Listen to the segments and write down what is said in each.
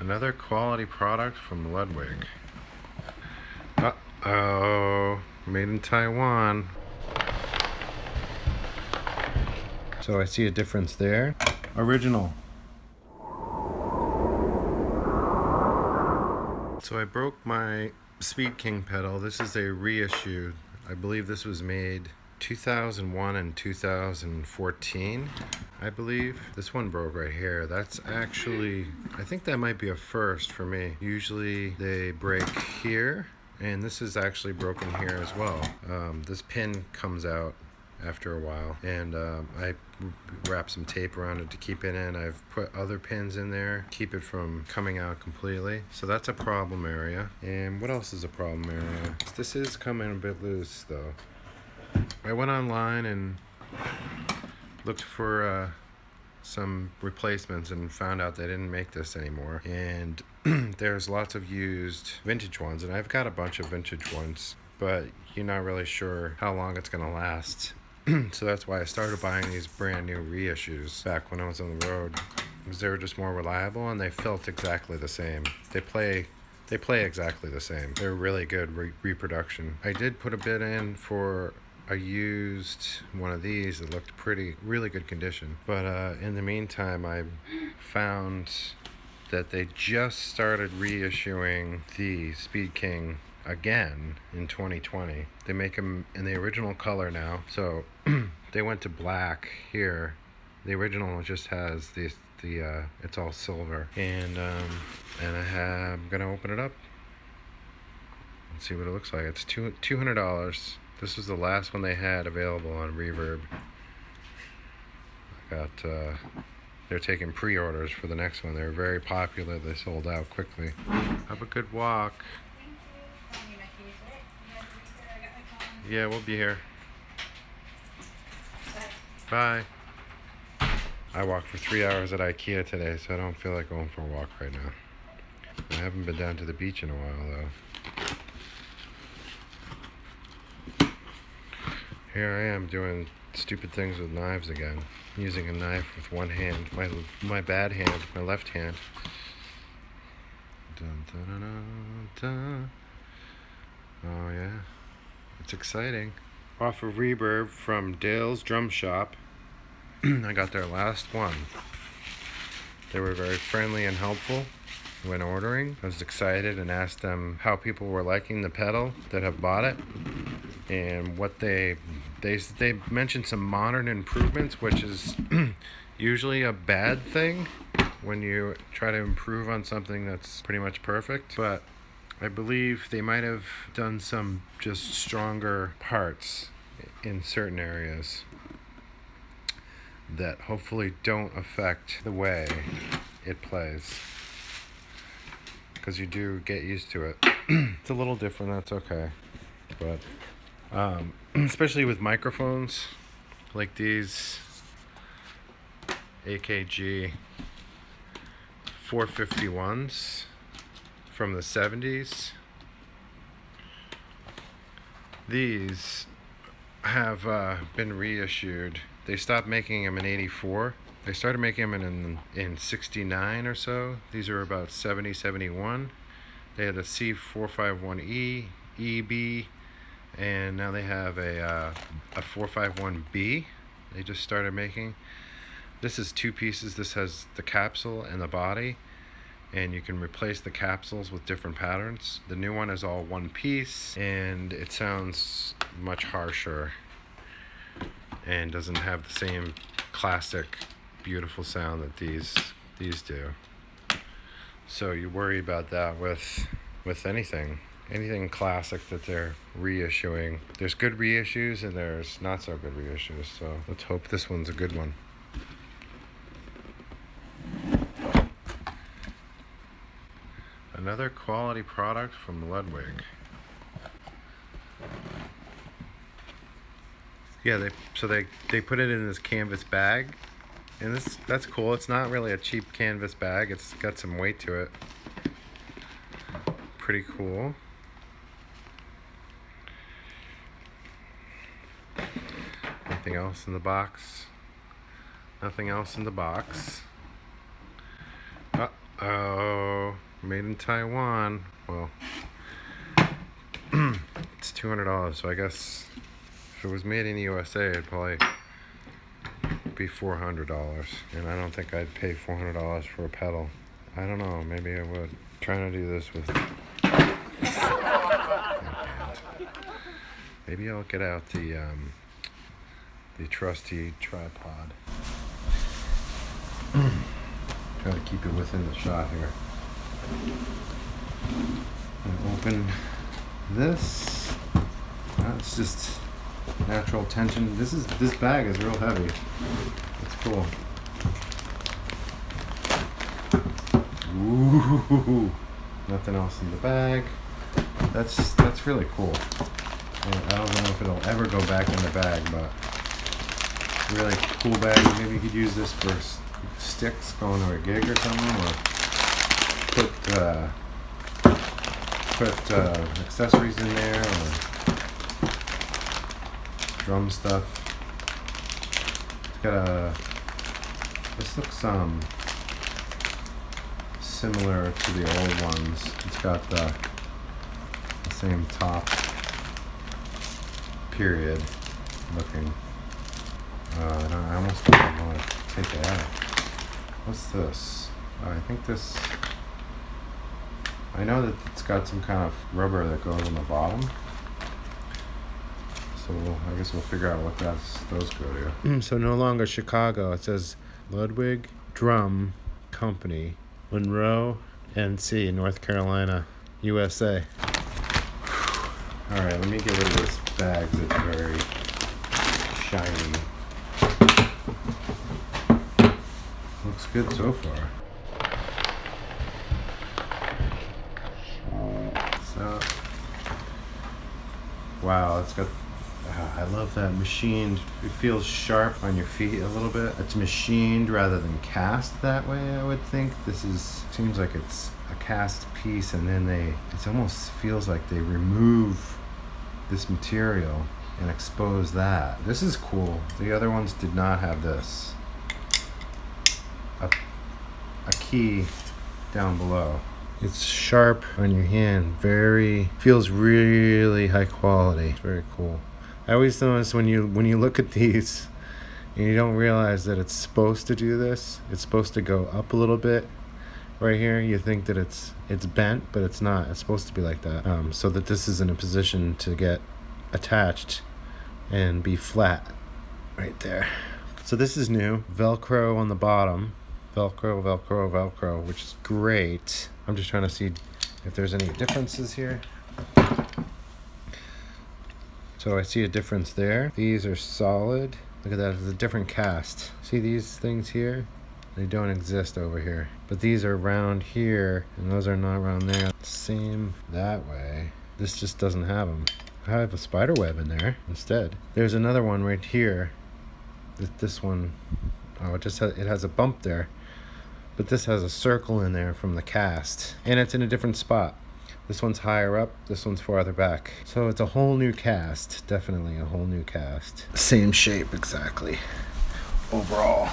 Another quality product from Ludwig. Uh-oh, made in Taiwan. So I see a difference there. Original. So I broke my Speed King pedal. This is a reissue. I believe this was made 2001 and 2014, I believe. This one broke right here. That's actually, I think that might be a first for me. Usually they break here, and this is actually broken here as well. This pin comes out after a while, and I wrap some tape around it to keep it in. I've put other pins in there, keep it from coming out completely. So that's a problem area. And what else is a problem area? This is coming a bit loose though. I went online and looked for some replacements and found out they didn't make this anymore. And there's lots of used vintage ones, and I've got a bunch of vintage ones, but you're not really sure how long it's gonna last. So that's why I started buying these brand new reissues back when I was on the road, because they were just more reliable and they felt exactly the same. They play exactly the same. They're really good reproduction. I did put a bid in for a used one of these that looked really good condition. But in the meantime, I found that they just started reissuing the Speed King again in 2020. They make them in the original color now. So they went to black here. The original just has it's all silver. And I'm gonna open it up and see what it looks like. It's $200. This was the last one they had available on Reverb. They're taking pre-orders for the next one. They're very popular. They sold out quickly. Have a good walk. Yeah, we'll be here. Bye. I walked for 3 hours at IKEA today, so I don't feel like going for a walk right now. I haven't been down to the beach in a while, though. Here I am doing stupid things with knives again. Using a knife with one hand, my bad hand, my left hand. Dun, dun, dun, dun. Oh yeah, it's exciting. Off of Reverb from Dale's Drum Shop. I got their last one. They were very friendly and helpful when ordering. I was excited and asked them how people were liking the pedal that have bought it, and what they mentioned some modern improvements, which is usually a bad thing when you try to improve on something that's pretty much perfect. But I believe they might have done some just stronger parts in certain areas that hopefully don't affect the way it plays, because you do get used to it. It's a little different, that's okay. But especially with microphones like these AKG 451s from the 70s. These have been reissued. They stopped making them in 84. They started making them in 69 or so. These are about 70, 71. They had a C451E, EB, and now they have a 451B. They just started making. This is two pieces. This has the capsule and the body, and you can replace the capsules with different patterns. The new one is all one piece, and it sounds much harsher and doesn't have the same classic beautiful sound that these do. So you worry about that with anything classic that they're reissuing. There's good reissues and there's not so good reissues, so let's hope this one's a good one. Another quality product from Ludwig. Yeah, they put it in this canvas bag, and that's cool. It's not really a cheap canvas bag. It's got some weight to it. Pretty cool. Anything else in the box? Nothing else in the box. Oh, made in Taiwan. Well, it's $200, so I guess if it was made in the USA, it'd probably be $400. And I don't think I'd pay $400 for a pedal. I don't know, maybe I would. Trying to do this with... Maybe I'll get out the trusty tripod. Try to keep it within the shot here. And open this. It's just natural tension. This bag is real heavy. It's cool. Ooh, nothing else in the bag. That's really cool. And I don't know if it'll ever go back in the bag, but really cool bag. Maybe you could use this for sticks going to a gig or something, or put accessories in there, or drum stuff. It's got this looks similar to the old ones. It's got the same top period looking. I almost don't want to take it out. What's this? I think this... I know that it's got some kind of rubber that goes on the bottom. So I guess we'll figure out what those go to. So no longer Chicago. It says Ludwig Drum Company, Monroe, NC, North Carolina, USA. Alright, let me get rid of this bag that's very shiny. Looks good so far. So, wow, it's got... I love that machined. It feels sharp on your feet a little bit. It's machined rather than cast that way, I would think. Seems like it's a cast piece, and then it almost feels like they remove this material and expose that. This is cool. The other ones did not have this. A key down below. It's sharp on your hand. Feels really high quality. It's very cool. I always notice when you look at these and you don't realize that it's supposed to do this. It's supposed to go up a little bit. Right here, you think that it's bent, but it's not. It's supposed to be like that, so that this is in a position to get attached and be flat right there. So this is new. Velcro on the bottom. Velcro, Velcro, Velcro, which is great. I'm just trying to see if there's any differences here. So I see a difference there. These are solid. Look at that, it's a different cast. See these things here? They don't exist over here. But these are round here, and those are not round there. Same that way. This just doesn't have them. I have a spider web in there instead. There's another one right here. This one, oh, it has a bump there. But this has a circle in there from the cast. And it's in a different spot. This one's higher up, this one's farther back. So it's a whole new cast, definitely a whole new cast. Same shape exactly, overall.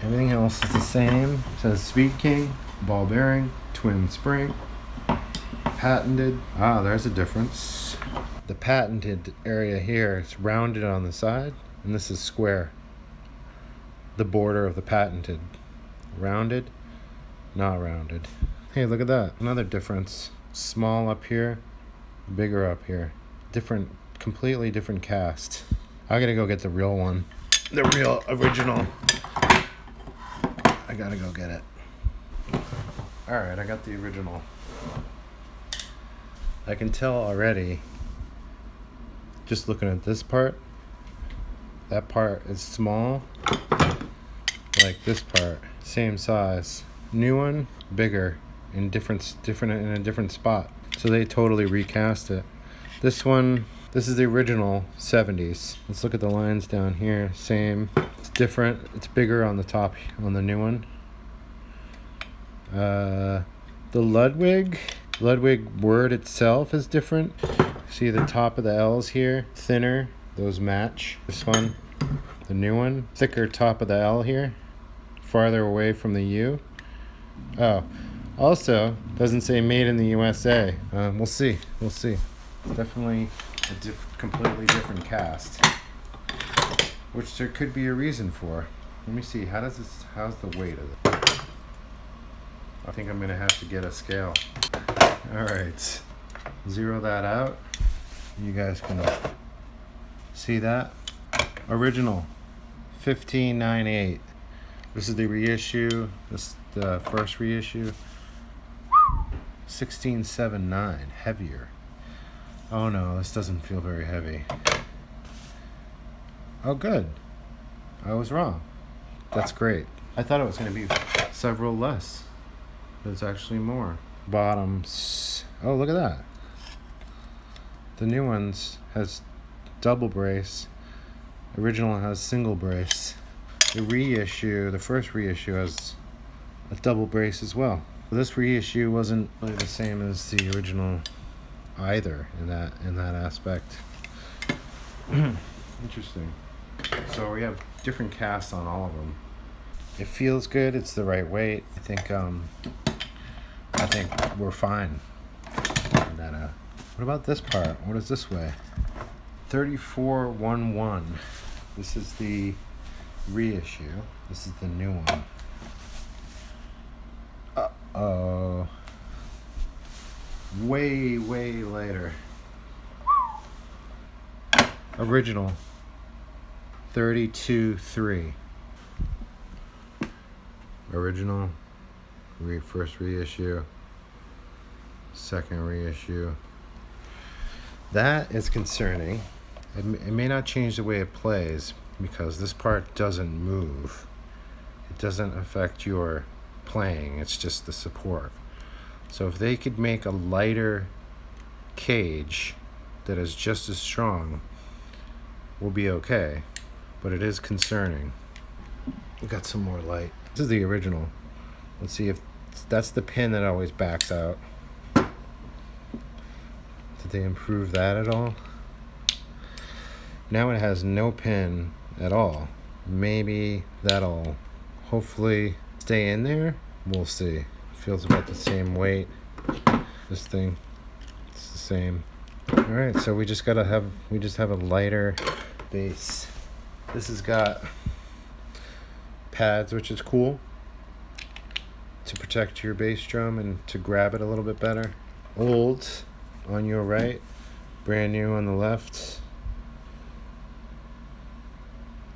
Everything else is the same. It says Speed King, ball bearing, twin spring, patented. Ah, there's a difference. The patented area here is rounded on the side, and this is square. The border of the patented. Rounded, not rounded. Hey, look at that. Another difference. Small up here, bigger up here. Completely different cast. I gotta go get the real one. The real original. I gotta go get it. Alright, I got the original. I can tell already, just looking at this part, that part is small, like this part, same size. New one, bigger, in a different spot. So they totally recast it. This one, this is the original 70s. Let's look at the lines down here, same. It's different, it's bigger on the top, on the new one. The Ludwig word itself is different. See the top of the L's here, thinner, those match. This one, the new one, thicker top of the L here, farther away from the U. Oh, also doesn't say made in the USA. We'll see. We'll see. It's definitely a completely different cast, which there could be a reason for. Let me see. How's the weight of it? I think I'm gonna have to get a scale. All right, zero that out. You guys can see that. Original 1598. This is the reissue. This is the first reissue. 1679. Heavier. Oh no, this doesn't feel very heavy. Oh good. I was wrong. That's great. I thought it was going to be several less. But it's actually more. Bottoms. Oh, look at that. The new ones has double brace. Original has single brace. The reissue, the first reissue, has a double brace as well. This reissue wasn't really the same as the original either in that aspect. Interesting. So we have different casts on all of them. It feels good. It's the right weight. I think we're fine. What about this part? What does this weigh? 3411. This is the reissue. This is the new one. Uh-oh. Way later. Original 32.3. Original first reissue, second reissue. That is concerning. It may not change the way it plays because this part doesn't move. It doesn't affect your playing. It's just the support. So if they could make a lighter cage that is just as strong, we'll be okay. But it is concerning. We got some more light. This is the original. Let's see if that's the pin that always backs out. Did they improve that at all? Now it has no pin at all. Maybe that'll hopefully stay in there. We'll see. Feels about the same weight. This thing, it's the same. All right, so we just have a lighter base. This has got pads, which is cool, to protect your bass drum and to grab it a little bit better. Old on your right, brand new on the left.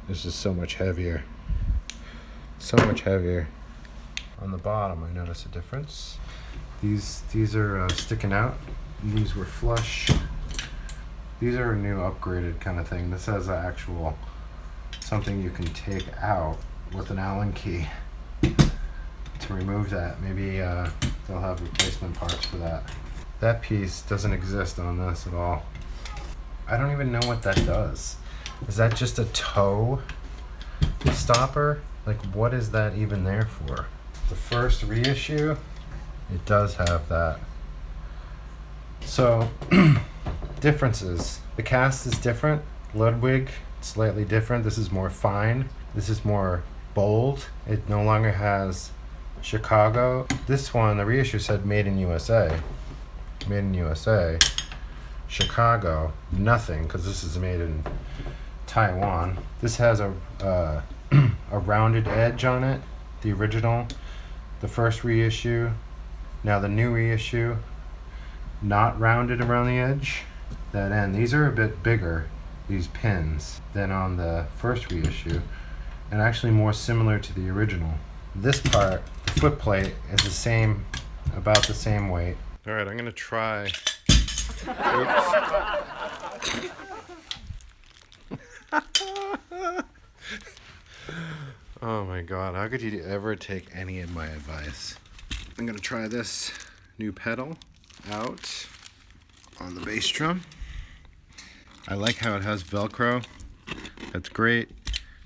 This is so much heavier. So much heavier. On the bottom, I notice a difference. These are sticking out. These were flush. These are a new upgraded kind of thing. This has an actual something you can take out with an Allen key to remove that. Maybe they'll have replacement parts for that. That piece doesn't exist on this at all. I don't even know what that does. Is that just a toe stopper? Like, what is that even there for? The first reissue, it does have that. So, differences. The cast is different. Ludwig, slightly different. This is more fine. This is more bold. It no longer has Chicago. This one, the reissue said made in USA. Made in USA. Chicago, nothing, because this is made in Taiwan. This has a rounded edge on it. The original, the first reissue. Now the new reissue, not rounded around the edge. That end. These are a bit bigger, these pins, than on the first reissue, and actually more similar to the original. This part, the foot plate, is the same, about the same weight. All right, I'm gonna try. Oops. Oh my God, how could you ever take any of my advice? I'm gonna try this new pedal out on the bass drum. I like how it has Velcro. That's great,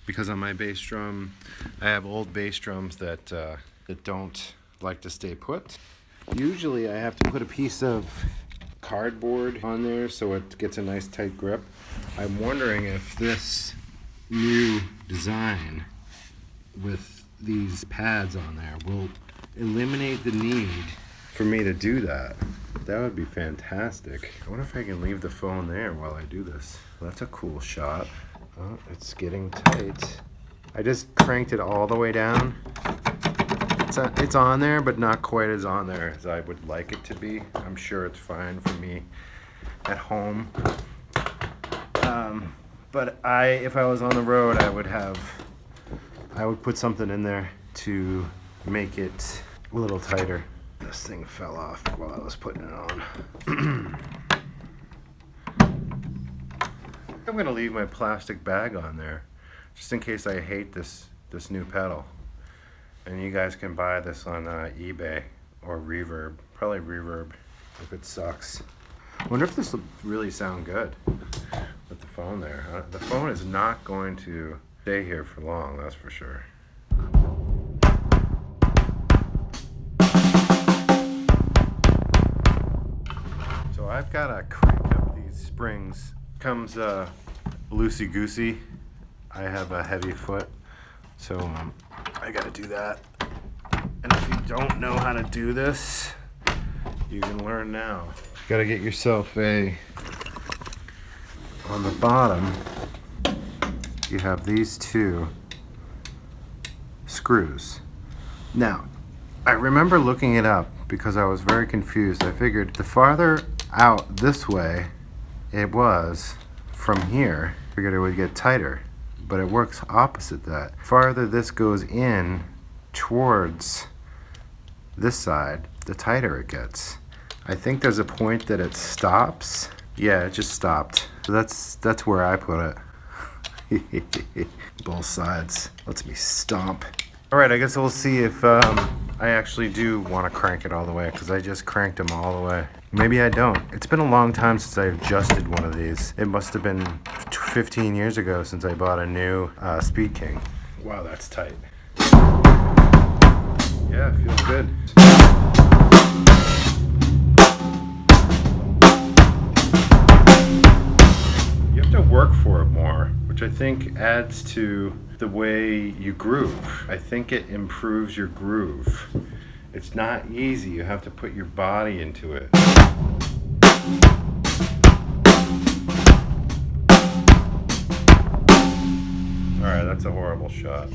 because on my bass drum, I have old bass drums that don't like to stay put. Usually I have to put a piece of cardboard on there so it gets a nice tight grip. I'm wondering if this new design with these pads on there will eliminate the need for me to do that. That would be fantastic. I wonder if I can leave the phone there while I do this. Well, that's a cool shot. Oh, it's getting tight. I just cranked it all the way down. It's on there, but not quite as on there as I would like it to be. I'm sure it's fine for me at home. But if I was on the road, I would put something in there to make it a little tighter. This thing fell off while I was putting it on. I'm gonna leave my plastic bag on there, just in case I hate this new pedal. And you guys can buy this on eBay or Reverb. Probably Reverb if it sucks. I wonder if this will really sound good with the phone there. The phone is not going to stay here for long, that's for sure. So I've got to crank up these springs. Comes loosey-goosey. I have a heavy foot, so I got to do that. And if you don't know how to do this, you can learn now. You got to get yourself on the bottom, you have these two screws. Now, I remember looking it up because I was very confused. I figured the farther out this way it was from here, I figured it would get tighter, but it works opposite that. Farther this goes in towards this side, the tighter it gets. I think there's a point that it stops. Yeah, it just stopped. So that's where I put it. Both sides. Lets me stomp. Alright, I guess we'll see if I actually do want to crank it all the way, because I just cranked them all the way. Maybe I don't. It's been a long time since I adjusted one of these. It must have been 15 years ago since I bought a new Speed King. Wow, that's tight. Yeah, it feels good. You have to work for it more, which I think adds to the way you groove. I think it improves your groove. It's not easy. You have to put your body into it. Alright, that's a horrible shot.